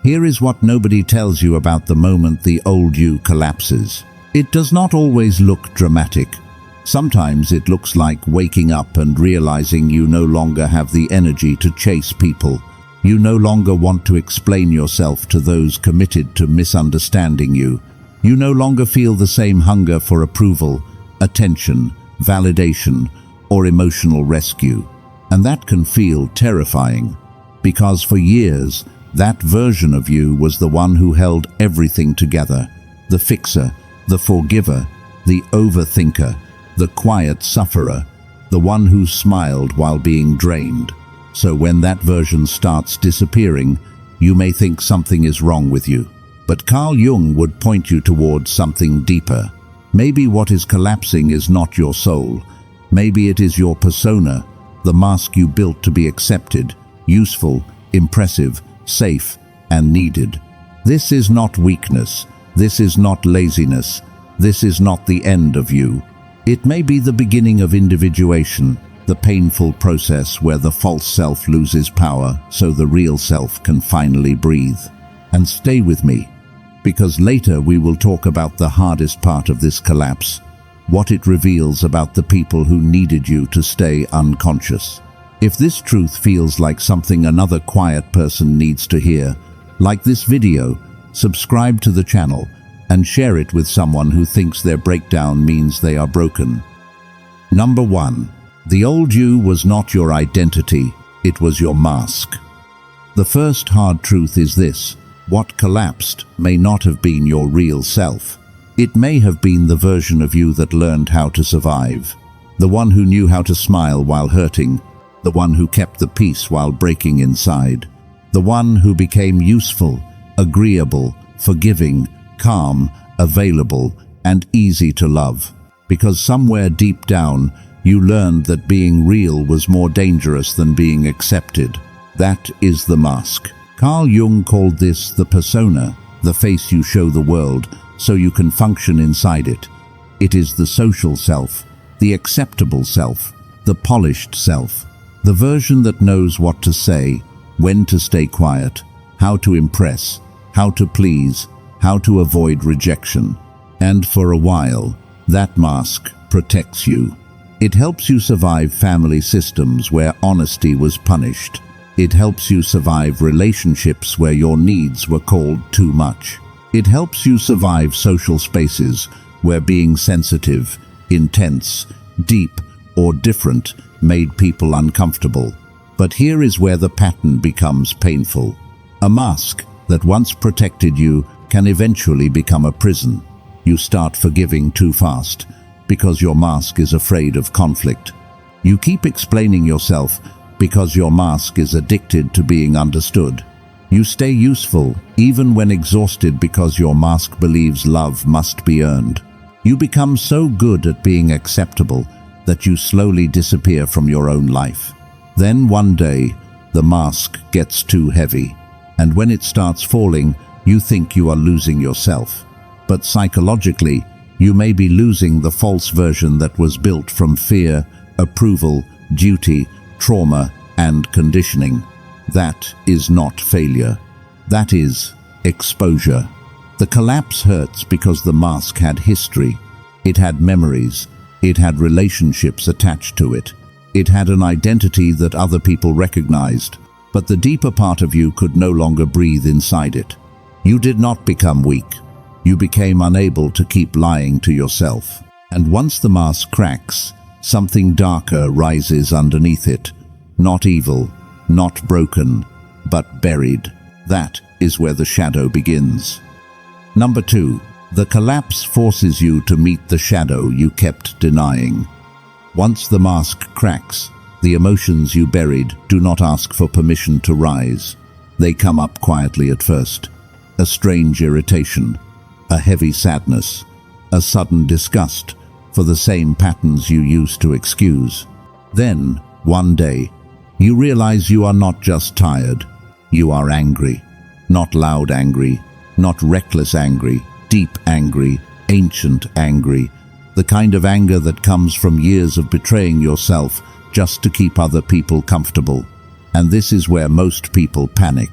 Here is what nobody tells you about the moment the old you collapses. It does not always look dramatic. Sometimes it looks like waking up and realizing you no longer have the energy to chase people. You no longer want to explain yourself to those committed to misunderstanding you. You no longer feel the same hunger for approval, attention, validation, or emotional rescue. And that can feel terrifying, because for years, that version of you was the one who held everything together. The fixer, the forgiver, the overthinker, the quiet sufferer, the one who smiled while being drained. So when that version starts disappearing, you may think something is wrong with you. But Carl Jung would point you towards something deeper. Maybe what is collapsing is not your soul. Maybe it is your persona, the mask you built to be accepted, useful, impressive, safe, and needed. This is not weakness. This is not laziness. This is not the end of you. It may be the beginning of individuation, the painful process where the false self loses power so the real self can finally breathe. And stay with me, because later we will talk about the hardest part of this collapse, what it reveals about the people who needed you to stay unconscious. If this truth feels like something another quiet person needs to hear, like this video, subscribe to the channel, and share it with someone who thinks their breakdown means they are broken. Number 1. The old you was not your identity, it was your mask. The first hard truth is this: what collapsed may not have been your real self. It may have been the version of you that learned how to survive, the one who knew how to smile while hurting, the one who kept the peace while breaking inside, the one who became useful, agreeable, forgiving, calm, available, and easy to love. Because somewhere deep down, you learned that being real was more dangerous than being accepted. That is the mask. Carl Jung called this the persona, the face you show the world so you can function inside it. It is the social self, the acceptable self, the polished self, the version that knows what to say, when to stay quiet, how to impress, how to please, how to avoid rejection. And for a while, that mask protects you. It helps you survive family systems where honesty was punished. It helps you survive relationships where your needs were called too much. It helps you survive social spaces where being sensitive, intense, deep, or different made people uncomfortable. But here is where the pattern becomes painful. A mask that once protected you can eventually become a prison. You start forgiving too fast because your mask is afraid of conflict. You keep explaining yourself because your mask is addicted to being understood. You stay useful even when exhausted because your mask believes love must be earned. You become so good at being acceptable that you slowly disappear from your own life. Then one day, the mask gets too heavy, and when it starts falling, you think you are losing yourself. But psychologically, you may be losing the false version that was built from fear, approval, duty, trauma, and conditioning. That is not failure. That is exposure. The collapse hurts because the mask had history. It had memories. It had relationships attached to it. It had an identity that other people recognized, but the deeper part of you could no longer breathe inside it. You did not become weak. You became unable to keep lying to yourself. And once the mask cracks, something darker rises underneath it. Not evil, not broken, but buried. That is where the shadow begins. Number 2. The collapse forces you to meet the shadow you kept denying. Once the mask cracks, the emotions you buried do not ask for permission to rise. They come up quietly at first. A strange irritation, a heavy sadness, a sudden disgust for the same patterns you used to excuse. Then, one day, you realize you are not just tired, you are angry. Not loud angry, not reckless angry, deep angry, ancient angry. The kind of anger that comes from years of betraying yourself just to keep other people comfortable. And this is where most people panic,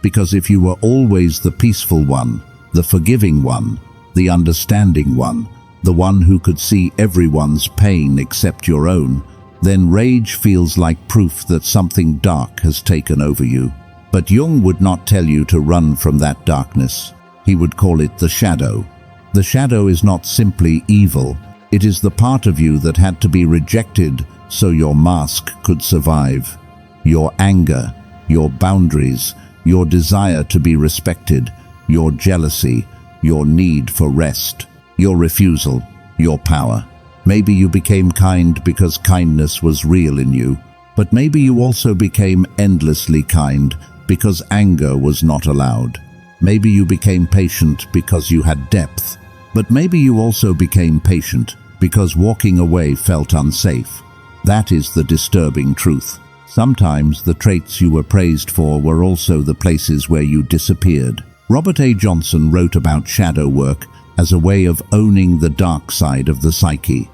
Because if you were always the peaceful one, the forgiving one, the understanding one, the one who could see everyone's pain except your own, then rage feels like proof that something dark has taken over you. But Jung would not tell you to run from that darkness. He would call it the shadow. The shadow is not simply evil. It is the part of you that had to be rejected so your mask could survive. Your anger, your boundaries, your desire to be respected, your jealousy, your need for rest, your refusal, your power. Maybe you became kind because kindness was real in you, but maybe you also became endlessly kind because anger was not allowed. Maybe you became patient because you had depth, but maybe you also became patient because walking away felt unsafe. That is the disturbing truth. Sometimes the traits you were praised for were also the places where you disappeared. Robert A. Johnson wrote about shadow work as a way of owning the dark side of the psyche.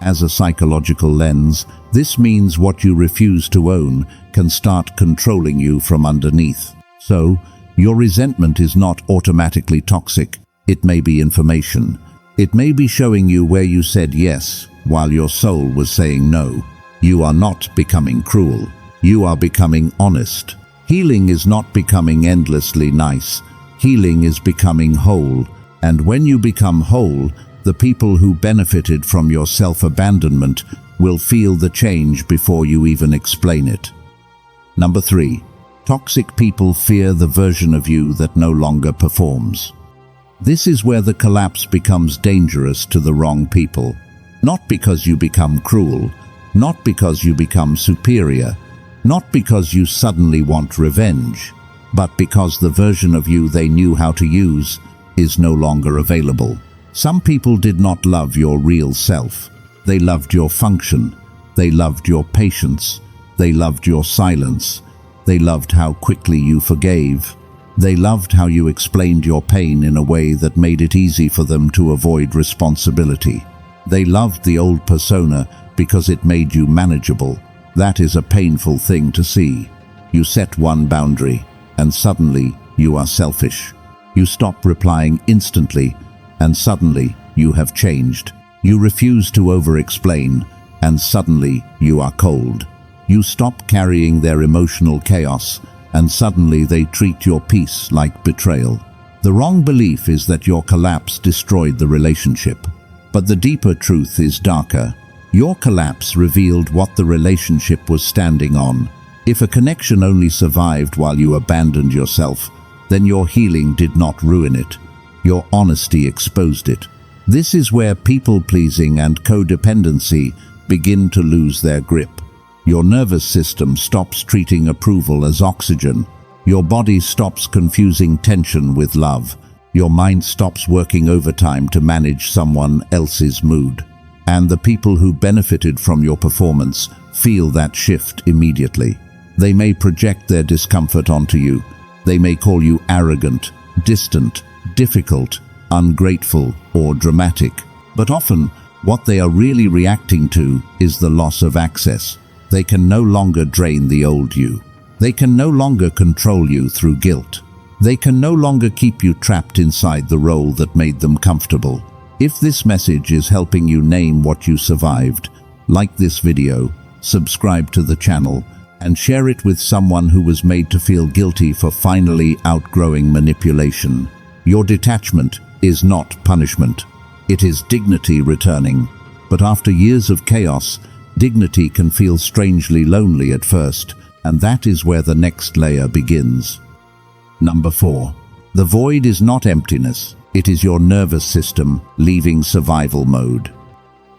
As a psychological lens, this means what you refuse to own can start controlling you from underneath. So, your resentment is not automatically toxic. It may be information. It may be showing you where you said yes while your soul was saying no. You are not becoming cruel. You are becoming honest. Healing is not becoming endlessly nice. Healing is becoming whole. And when you become whole, the people who benefited from your self-abandonment will feel the change before you even explain it. Number 3. Toxic people fear the version of you that no longer performs. This is where the collapse becomes dangerous to the wrong people. Not because you become cruel, not because you become superior, not because you suddenly want revenge, but because the version of you they knew how to use is no longer available. Some people did not love your real self. They loved your function. They loved your patience. They loved your silence. They loved how quickly you forgave. They loved how you explained your pain in a way that made it easy for them to avoid responsibility. They loved the old persona because it made you manageable. That is a painful thing to see. You set one boundary, and suddenly you are selfish. You stop replying instantly, and suddenly you have changed. You refuse to over-explain, and suddenly you are cold. You stop carrying their emotional chaos, and suddenly they treat your peace like betrayal. The wrong belief is that your collapse destroyed the relationship. But the deeper truth is darker. Your collapse revealed what the relationship was standing on. If a connection only survived while you abandoned yourself, then your healing did not ruin it. Your honesty exposed it. This is where people-pleasing and codependency begin to lose their grip. Your nervous system stops treating approval as oxygen. Your body stops confusing tension with love. Your mind stops working overtime to manage someone else's mood. And the people who benefited from your performance feel that shift immediately. They may project their discomfort onto you. They may call you arrogant, distant, difficult, ungrateful, or dramatic. But often, what they are really reacting to is the loss of access. They can no longer drain the old you. They can no longer control you through guilt. They can no longer keep you trapped inside the role that made them comfortable. If this message is helping you name what you survived, like this video, subscribe to the channel, and share it with someone who was made to feel guilty for finally outgrowing manipulation. Your detachment is not punishment. It is dignity returning. But after years of chaos, dignity can feel strangely lonely at first, and that is where the next layer begins. Number 4. The void is not emptiness. It is your nervous system leaving survival mode.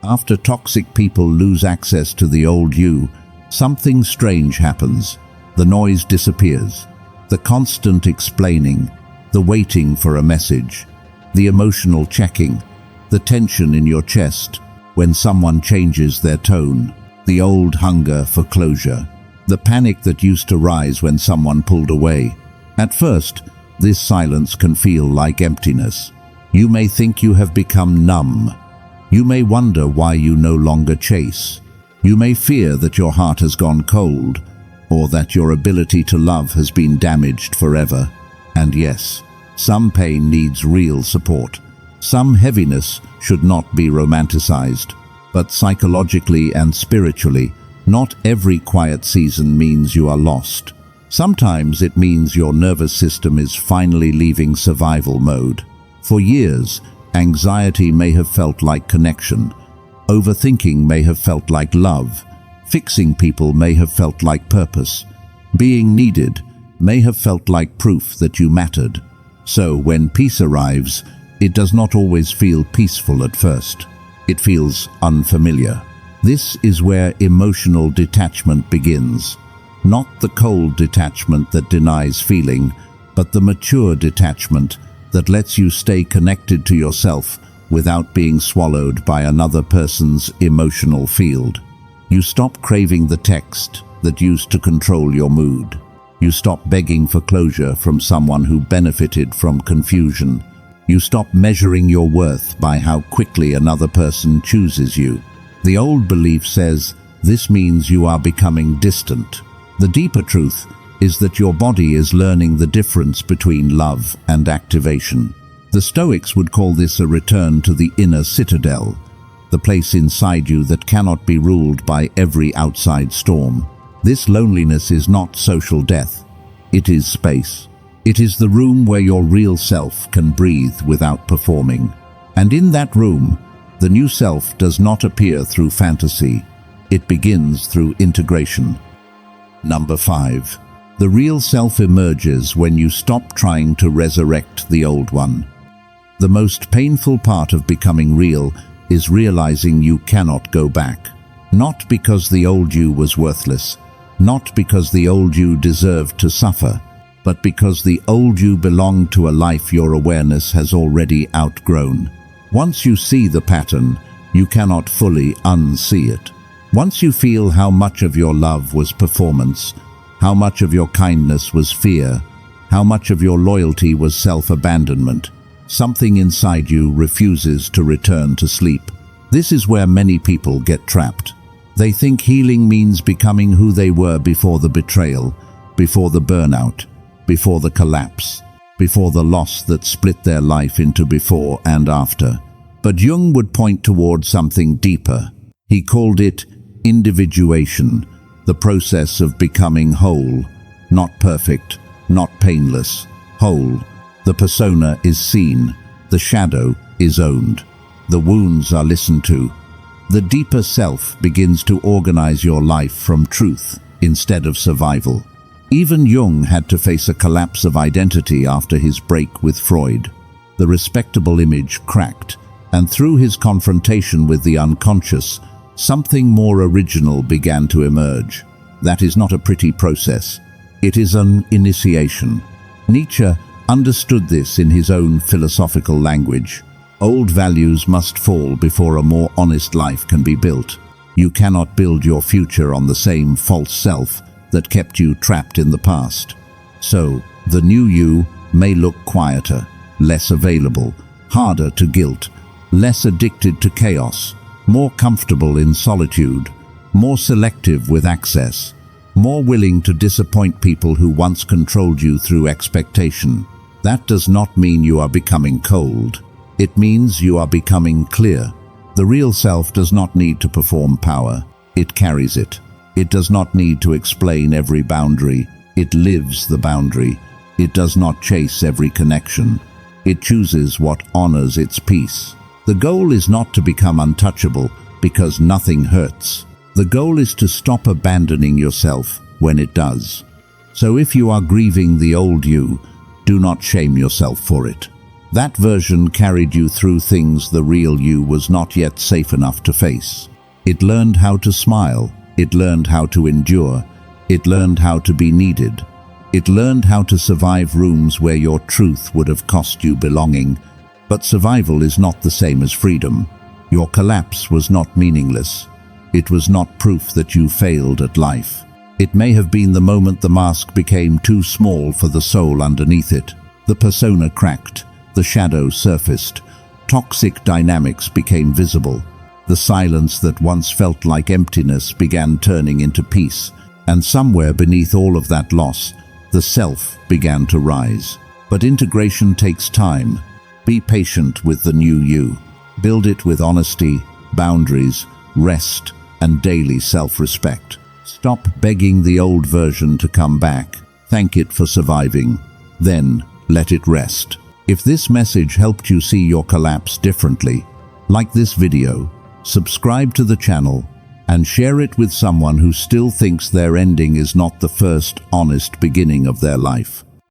After toxic people lose access to the old you, something strange happens. The noise disappears. The constant explaining, the waiting for a message, the emotional checking, the tension in your chest when someone changes their tone, the old hunger for closure, the panic that used to rise when someone pulled away. At first, this silence can feel like emptiness. You may think you have become numb. You may wonder why you no longer chase. You may fear that your heart has gone cold, or that your ability to love has been damaged forever. And yes, some pain needs real support. Some heaviness should not be romanticized. But psychologically and spiritually, not every quiet season means you are lost. Sometimes it means your nervous system is finally leaving survival mode. For years, anxiety may have felt like connection. Overthinking may have felt like love. Fixing people may have felt like purpose. Being needed may have felt like proof that you mattered. So when peace arrives, it does not always feel peaceful at first. It feels unfamiliar. This is where emotional detachment begins. Not the cold detachment that denies feeling, but the mature detachment that lets you stay connected to yourself without being swallowed by another person's emotional field. You stop craving the text that used to control your mood. You stop begging for closure from someone who benefited from confusion. You stop measuring your worth by how quickly another person chooses you. The old belief says this means you are becoming distant. The deeper truth is that your body is learning the difference between love and activation. The Stoics would call this a return to the inner citadel, the place inside you that cannot be ruled by every outside storm. This loneliness is not social death. It is space. It is the room where your real self can breathe without performing. And in that room, the new self does not appear through fantasy. It begins through integration. Number 5. The real self emerges when you stop trying to resurrect the old one. The most painful part of becoming real is realizing you cannot go back. Not because the old you was worthless, not because the old you deserved to suffer, but because the old you belonged to a life your awareness has already outgrown. Once you see the pattern, you cannot fully unsee it. Once you feel how much of your love was performance, how much of your kindness was fear, how much of your loyalty was self-abandonment, something inside you refuses to return to sleep. This is where many people get trapped. They think healing means becoming who they were before the betrayal, before the burnout, before the collapse, before the loss that split their life into before and after. But Jung would point towards something deeper. He called it individuation, the process of becoming whole, not perfect, not painless, whole. The persona is seen, the shadow is owned, the wounds are listened to. The deeper self begins to organize your life from truth instead of survival. Even Jung had to face a collapse of identity after his break with Freud. The respectable image cracked, and through his confrontation with the unconscious, something more original began to emerge. That is not a pretty process. It is an initiation. Nietzsche understood this in his own philosophical language. Old values must fall before a more honest life can be built. You cannot build your future on the same false self that kept you trapped in the past. So, the new you may look quieter, less available, harder to guilt, less addicted to chaos, more comfortable in solitude, more selective with access, more willing to disappoint people who once controlled you through expectation. That does not mean you are becoming cold. It means you are becoming clear. The real self does not need to perform power. It carries it. It does not need to explain every boundary. It lives the boundary. It does not chase every connection. It chooses what honors its peace. The goal is not to become untouchable because nothing hurts. The goal is to stop abandoning yourself when it does. So if you are grieving the old you, do not shame yourself for it. That version carried you through things the real you was not yet safe enough to face. It learned how to smile. It learned how to endure. It learned how to be needed. It learned how to survive rooms where your truth would have cost you belonging. But survival is not the same as freedom. Your collapse was not meaningless. It was not proof that you failed at life. It may have been the moment the mask became too small for the soul underneath it. The persona cracked. The shadow surfaced. Toxic dynamics became visible. The silence that once felt like emptiness began turning into peace. And somewhere beneath all of that loss, the self began to rise. But integration takes time. Be patient with the new you. Build it with honesty, boundaries, rest, and daily self-respect. Stop begging the old version to come back. Thank it for surviving. Then, let it rest. If this message helped you see your collapse differently, like this video, subscribe to the channel, and share it with someone who still thinks their ending is not the first honest beginning of their life.